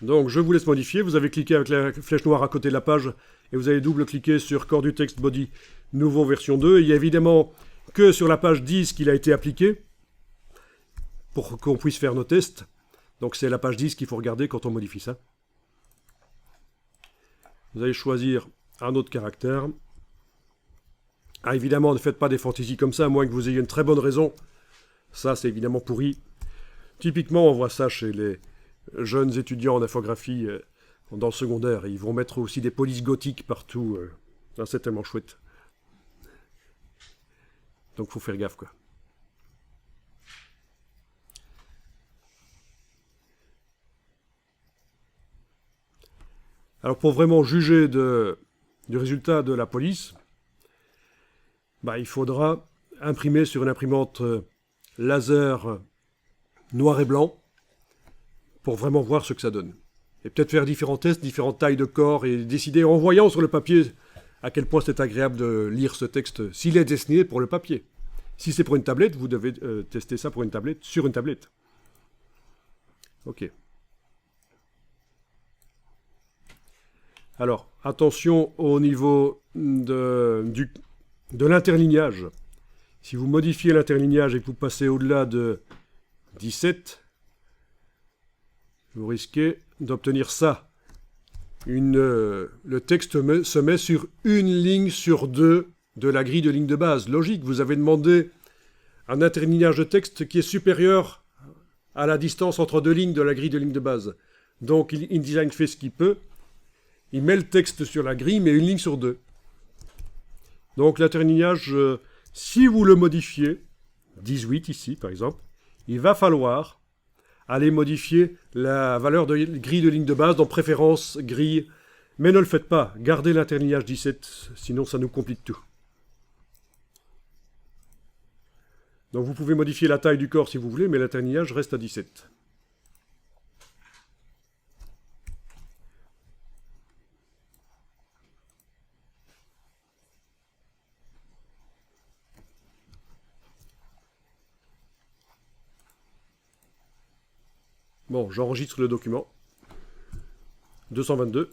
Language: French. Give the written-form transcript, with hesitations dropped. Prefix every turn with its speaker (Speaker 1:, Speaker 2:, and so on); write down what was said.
Speaker 1: Donc je vous laisse modifier, vous avez cliqué avec la flèche noire à côté de la page et vous allez double-cliquer sur corps du texte body nouveau version 2. Il y a évidemment que sur la page 10 qu'il a été appliqué pour qu'on puisse faire nos tests. Donc c'est la page 10 qu'il faut regarder quand on modifie ça. Vous allez choisir un autre caractère. Ah, évidemment, ne faites pas des fantaisies comme ça, à moins que vous ayez une très bonne raison. Ça, c'est évidemment pourri. Typiquement, on voit ça chez les jeunes étudiants en infographie dans le secondaire. Ils vont mettre aussi des polices gothiques partout. Ah, c'est tellement chouette. Donc, faut faire gaffe, quoi. Alors, pour vraiment juger du résultat de la police, bah, il faudra imprimer sur une imprimante laser noir et blanc pour vraiment voir ce que ça donne. Et peut-être faire différents tests, différentes tailles de corps et décider en voyant sur le papier à quel point c'est agréable de lire ce texte s'il est destiné pour le papier. Si c'est pour une tablette, vous devez tester ça pour une tablette, sur une tablette. Ok. Alors, attention au niveau de l'interlignage. Si vous modifiez l'interlignage et que vous passez au-delà de 17, vous risquez d'obtenir ça. Le texte se met sur une ligne sur deux de la grille de ligne de base. Logique, vous avez demandé un interlignage de texte qui est supérieur à la distance entre deux lignes de la grille de ligne de base. Donc InDesign fait ce qu'il peut. Il met le texte sur la grille, mais une ligne sur deux. Donc l'interlignage, si vous le modifiez, 18 ici par exemple, il va falloir aller modifier la valeur de grille de ligne de base, dans préférence grille. Mais ne le faites pas, gardez l'interlignage 17, sinon ça nous complique tout. Donc vous pouvez modifier la taille du corps si vous voulez, mais l'interlignage reste à 17. Bon, j'enregistre le document. 222.